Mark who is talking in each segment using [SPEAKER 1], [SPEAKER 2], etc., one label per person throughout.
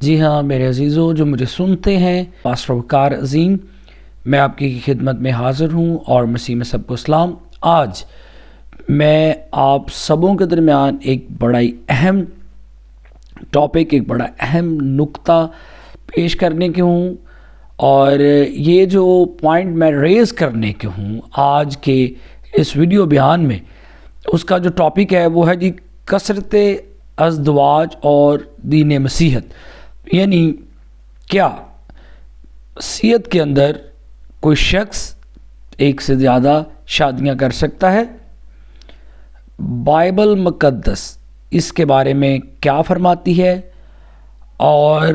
[SPEAKER 1] جی ہاں میرے عزیزوں جو مجھے سنتے ہیں، پاسٹر وقار عظیم میں آپ کی خدمت میں حاضر ہوں اور مسیح میں سب کو اسلام۔ آج میں آپ سبوں کے درمیان ایک بڑا ہی اہم ٹاپک، ایک بڑا اہم نقطہ پیش کرنے کے ہوں، اور یہ جو پوائنٹ میں ریز کرنے کے ہوں آج کے اس ویڈیو بیان میں، اس کا جو ٹاپک ہے وہ ہے جی کثرت ازدواج اور دین مسیحت۔ یعنی کیا مسیحت کے اندر کوئی شخص ایک سے زیادہ شادیاں کر سکتا ہے؟ بائبل مقدس اس کے بارے میں کیا فرماتی ہے؟ اور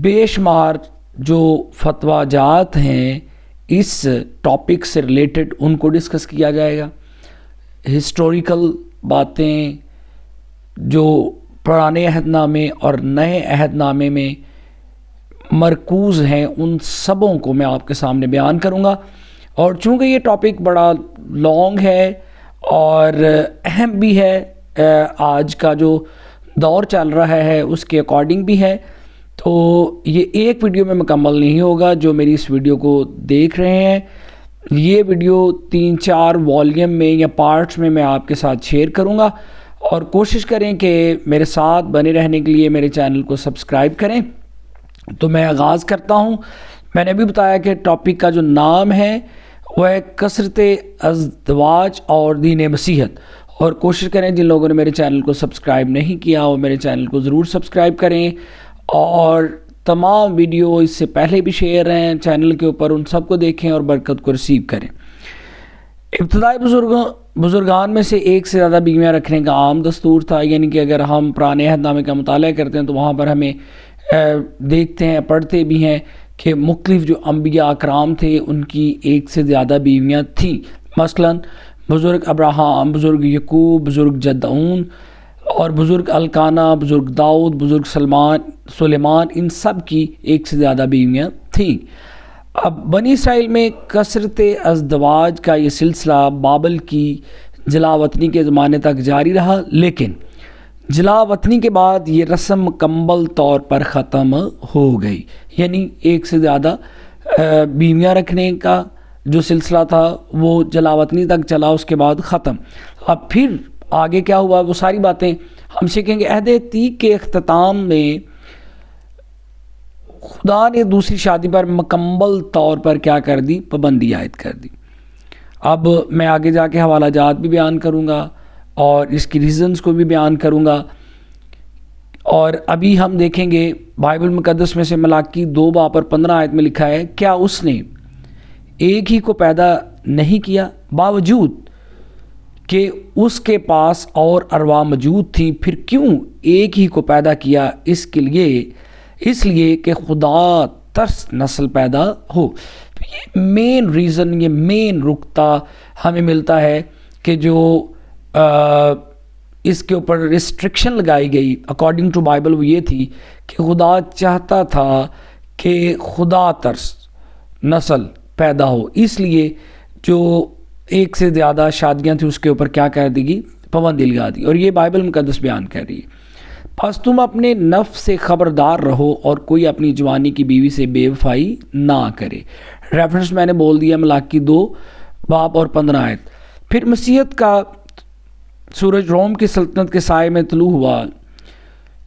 [SPEAKER 1] بے شمار جو فتویٰ جات ہیں اس ٹاپک سے ریلیٹڈ، ان کو ڈسکس کیا جائے گا۔ ہسٹوریکل باتیں جو پرانے عہد نامے اور نئے عہد نامے میں مرکوز ہیں، ان سبوں کو میں آپ کے سامنے بیان کروں گا۔ اور چونکہ یہ ٹاپک بڑا لانگ ہے اور اہم بھی ہے، آج کا جو دور چل رہا ہے اس کے اکارڈنگ بھی ہے، تو یہ ایک ویڈیو میں مکمل نہیں ہوگا۔ جو میری اس ویڈیو کو دیکھ رہے ہیں، یہ ویڈیو 3-4 والیوم میں یا پارٹس میں آپ کے ساتھ شیئر کروں گا، اور کوشش کریں کہ میرے ساتھ بنے رہنے کے لیے میرے چینل کو سبسکرائب کریں۔ تو میں آغاز کرتا ہوں۔ میں نے بھی بتایا کہ ٹاپک کا جو نام ہے وہ ہے کثرت ازدواج اور دین مسیحت، اور کوشش کریں جن لوگوں نے میرے چینل کو سبسکرائب نہیں کیا وہ میرے چینل کو ضرور سبسکرائب کریں، اور تمام ویڈیو اس سے پہلے بھی شیئر ہیں چینل کے اوپر، ان سب کو دیکھیں اور برکت کو ریسیو کریں۔ ابتدائی بزرگان میں سے ایک سے زیادہ بیویاں رکھنے کا عام دستور تھا، یعنی کہ اگر ہم پرانے عہد نامے کا مطالعہ کرتے ہیں تو وہاں پر ہمیں دیکھتے ہیں، پڑھتے بھی ہیں کہ مختلف جو انبیاء اکرام تھے ان کی ایک سے زیادہ بیویاں تھیں۔ مثلا بزرگ ابراہم، بزرگ یعقوب، بزرگ جدعون اور بزرگ الکانا، بزرگ داؤد، بزرگ سلیمان، ان سب کی ایک سے زیادہ بیویاں تھیں۔ اب بنی اسرائیل میں کثرت ازدواج کا یہ سلسلہ بابل کی جلا وطنی کے زمانے تک جاری رہا، لیکن جلا وطنی کے بعد یہ رسم مکمل طور پر ختم ہو گئی۔ یعنی ایک سے زیادہ بیویاں رکھنے کا جو سلسلہ تھا وہ جلا وطنی تک چلا، اس کے بعد ختم۔ اب پھر آگے کیا ہوا وہ ساری باتیں ہم سیکھیں گے۔ عہد عتیق کے اختتام میں خدا نے دوسری شادی پر مکمل طور پر کیا کر دی؟ پابندی عائد کر دی۔ اب میں آگے جا کے حوالہ جات بھی بیان کروں گا اور اس کی ریزنز کو بھی بیان کروں گا، اور ابھی ہم دیکھیں گے بائبل مقدس میں سے ملاکی 2:15 آیت میں لکھا ہے، کیا اس نے ایک ہی کو پیدا نہیں کیا باوجود کہ اس کے پاس اور ارواح موجود تھیں؟ پھر کیوں ایک ہی کو پیدا کیا؟ اس لیے کہ خدا ترس نسل پیدا ہو۔ یہ مین ریزن، یہ مین نقطہ ہمیں ملتا ہے کہ جو اس کے اوپر ریسٹرکشن لگائی گئی اکارڈنگ ٹو بائبل وہ یہ تھی کہ خدا چاہتا تھا کہ خدا ترس نسل پیدا ہو، اس لیے جو ایک سے زیادہ شادیاں تھیں اس کے اوپر کیا کر دی گئی؟ پابندی لگا دی، اور یہ بائبل مقدس بیان کر رہی ہے۔ پس تم اپنے نفس سے خبردار رہو اور کوئی اپنی جوانی کی بیوی سے بے وفائی نہ کرے۔ ریفرنس میں نے بول دیا ملاکی 2:15 آیت۔ پھر مسیحت کا سورج روم کی سلطنت کے سائے میں طلوع ہوا۔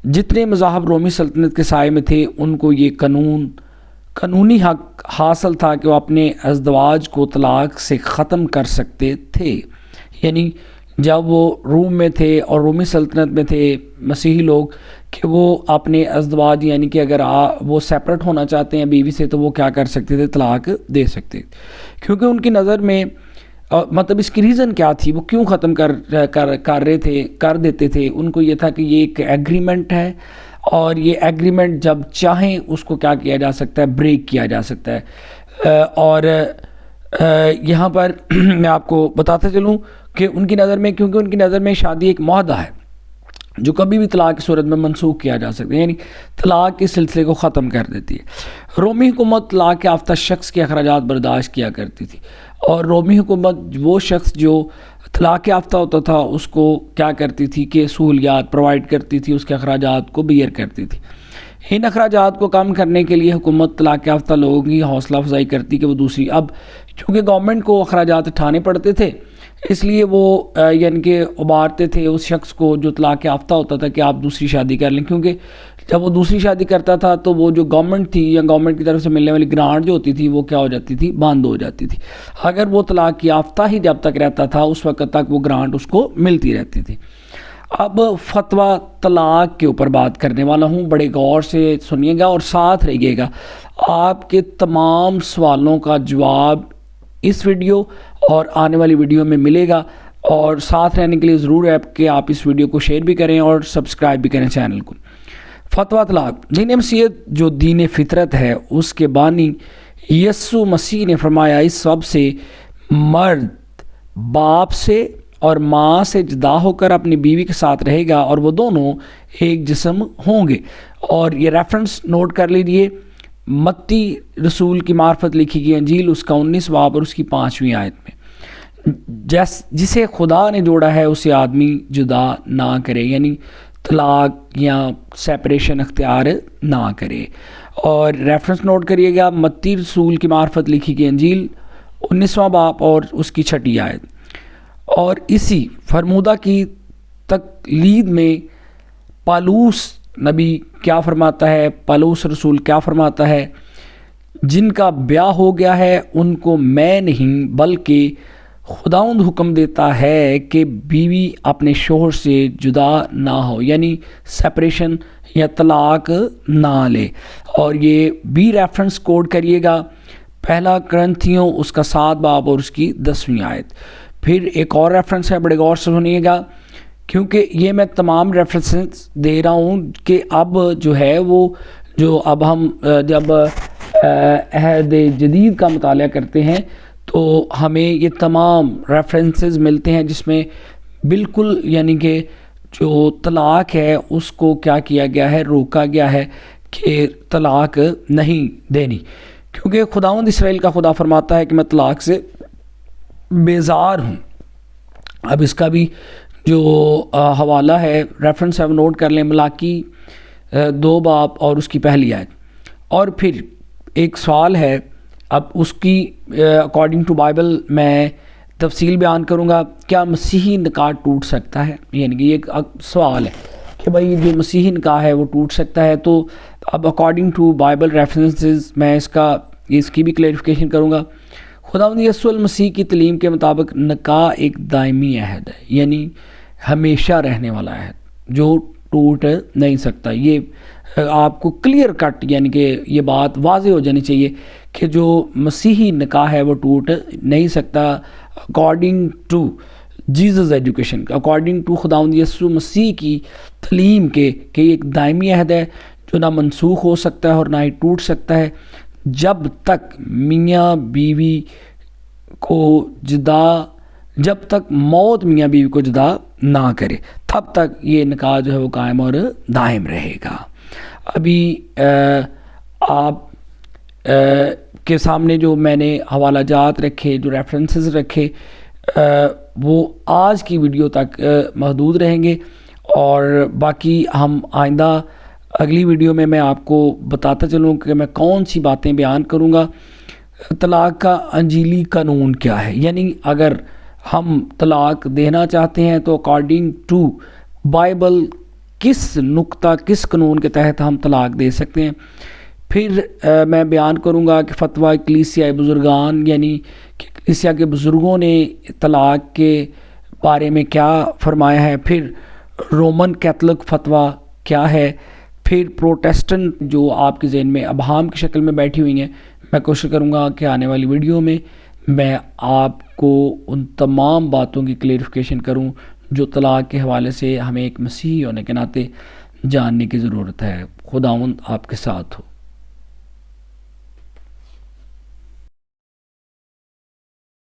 [SPEAKER 1] جتنے مذاہب رومی سلطنت کے سائے میں تھے ان کو یہ قانونی حق حاصل تھا کہ وہ اپنے ازدواج کو طلاق سے ختم کر سکتے تھے۔ یعنی جب وہ روم میں تھے اور رومی سلطنت میں تھے مسیحی لوگ، کہ وہ اپنے ازدواج یعنی کہ اگر وہ سیپریٹ ہونا چاہتے ہیں بیوی سے تو وہ کیا کر سکتے تھے؟ طلاق دے سکتے، کیونکہ ان کی نظر میں مطلب اس کی ریزن کیا تھی، وہ کیوں ختم کر دیتے تھے؟ ان کو یہ تھا کہ یہ ایک ایگریمنٹ ہے، اور یہ ایگریمنٹ جب چاہیں اس کو کیا کیا جا سکتا ہے؟ بریک کیا جا سکتا ہے۔ اور یہاں پر میں آپ کو بتاتا چلوں کہ ان کی نظر میں، کیونکہ ان کی نظر میں شادی ایک معاہدہ ہے جو کبھی بھی طلاق کی صورت میں منسوخ کیا جا سکتا ہے، یعنی طلاق کے سلسلے کو ختم کر دیتی ہے۔ رومی حکومت طلاق یافتہ شخص کے اخراجات برداشت کیا کرتی تھی، اور رومی حکومت وہ شخص جو طلاق یافتہ ہوتا تھا اس کو کیا کرتی تھی کہ سہولیات پرووائڈ کرتی تھی، اس کے اخراجات کو بیئر کرتی تھی۔ ان اخراجات کو کم کرنے کے لیے حکومت طلاق یافتہ لوگوں کی حوصلہ افزائی کرتی کہ وہ دوسری، اب چونکہ گورنمنٹ کو اخراجات اٹھانے پڑتے تھے اس لیے وہ یعنی کہ ابھارتے تھے اس شخص کو جو طلاق یافتہ ہوتا تھا کہ آپ دوسری شادی کر لیں، کیونکہ جب وہ دوسری شادی کرتا تھا تو وہ جو گورنمنٹ تھی یا گورنمنٹ کی طرف سے ملنے والی گرانٹ جو ہوتی تھی وہ کیا ہو جاتی تھی، بند ہو جاتی تھی۔ اگر وہ طلاق یافتہ ہی جب تک رہتا تھا اس وقت تک وہ گرانٹ اس کو ملتی رہتی تھی۔ اب فتویٰ طلاق کے اوپر بات کرنے والا ہوں، بڑے غور سے سنیے گا اور ساتھ رہیے گا۔ آپ کے تمام سوالوں کا جواب اس ویڈیو اور آنے والی ویڈیو میں ملے گا، اور ساتھ رہنے کے لیے ضرور ہے کہ آپ اس ویڈیو کو شیئر بھی کریں اور سبسکرائب بھی کریں چینل کو۔ فتویٰ طلاق، دین مسیحیت جو دین فطرت ہے اس کے بانی یسوع مسیح نے فرمایا اس سبب سے مرد باپ سے اور ماں سے جدا ہو کر اپنی بیوی کے ساتھ رہے گا اور وہ دونوں ایک جسم ہوں گے۔ اور یہ ریفرنس نوٹ کر لیجئے، متی رسول کی معرفت لکھی گئی انجیل اس کا 19 باب اور اس کی 5ویں آیت میں، جسے خدا نے جوڑا ہے اسے آدمی جدا نہ کرے، یعنی طلاق یا سیپریشن اختیار نہ کرے۔ اور ریفرنس نوٹ کریے گا، متی رسول کی معرفت لکھی گئی انجیل 19واں باب اور اس کی 6 آیت۔ اور اسی فرمودہ کی تقلید میں پالوس نبی کیا فرماتا ہے، پالوس رسول کیا فرماتا ہے، جن کا بیاہ ہو گیا ہے ان کو میں نہیں بلکہ خداوند حکم دیتا ہے کہ بیوی اپنے شوہر سے جدا نہ ہو، یعنی سیپریشن یا طلاق نہ لے۔ اور یہ بھی ریفرنس کوڈ کریے گا، پہلا کرنتھیوں اس کا 7 باب اور اس کی 10ویں آیت۔ پھر ایک اور ریفرنس ہے، بڑے غور سے سنیے گا کیونکہ یہ میں تمام ریفرنسز دے رہا ہوں کہ اب جو ہے وہ جو اب ہم جب عہد جدید کا مطالعہ کرتے ہیں تو ہمیں یہ تمام ریفرنسز ملتے ہیں جس میں بالکل یعنی کہ جو طلاق ہے اس کو کیا کیا گیا ہے، روکا گیا ہے کہ طلاق نہیں دینی، کیونکہ خداوند اسرائیل کا خدا فرماتا ہے کہ میں طلاق سے بیزار ہوں۔ اب اس کا بھی جو حوالہ ہے، ریفرنس ہے وہ نوٹ کر لیں، ملاکی 2 باب اور اس کی 1 آیت۔ اور پھر ایک سوال ہے، اب اس کی اکارڈنگ ٹو بائبل میں تفصیل بیان کروں گا، کیا مسیحی نکاح ٹوٹ سکتا ہے؟ یعنی کہ یہ ایک سوال ہے کہ بھائی جو مسیحی نکاح ہے وہ ٹوٹ سکتا ہے، تو اب اکارڈنگ ٹو بائبل ریفرنسز میں اس کی بھی کلیریفیکیشن کروں گا۔ خداوند یسوع المسیح کی تعلیم کے مطابق نکاح ایک دائمی عہد ہے، یعنی ہمیشہ رہنے والا عہد جو ٹوٹ نہیں سکتا۔ یہ آپ کو کلیئر کٹ یعنی کہ یہ بات واضح ہو جانی چاہیے کہ جو مسیحی نکاح ہے وہ ٹوٹ نہیں سکتا according to Jesus education, according to خداوند یسوع مسیح کی تعلیم کے کہ یہ ایک دائمی عہد ہے جو نہ منسوخ ہو سکتا ہے اور نہ ہی ٹوٹ سکتا ہے جب تک میاں بیوی کو جب تک موت میاں بیوی کو جدا نہ کرے تب تک یہ نکاح جو ہے وہ قائم اور دائم رہے گا۔ ابھی آپ کے سامنے جو میں نے حوالہ جات رکھے، جو ریفرنسز رکھے، وہ آج کی ویڈیو تک محدود رہیں گے، اور باقی ہم آئندہ اگلی ویڈیو میں آپ کو بتاتا چلوں کہ میں کون سی باتیں بیان کروں گا۔ طلاق کا انجیلی قانون کیا ہے، یعنی اگر ہم طلاق دینا چاہتے ہیں تو اکارڈنگ ٹو بائبل کس نقطہ کس قانون کے تحت ہم طلاق دے سکتے ہیں۔ پھر میں بیان کروں گا کہ فتویٰ کلیسیائی بزرگان یعنی کہ کلیسیا کے بزرگوں نے طلاق کے بارے میں کیا فرمایا ہے، پھر رومن کیتھولک فتویٰ کیا ہے، پھر پروٹیسٹنٹ جو آپ کے ذہن میں ابہام کی شکل میں بیٹھی ہوئی ہیں۔ میں کوشش کروں گا کہ آنے والی ویڈیو میں میں آپ کو ان تمام باتوں کی کلیریفیکیشن کروں جو طلاق کے حوالے سے ہمیں ایک مسیحی ہونے کے ناطے جاننے کی ضرورت ہے۔ خداوند آپ کے ساتھ ہو۔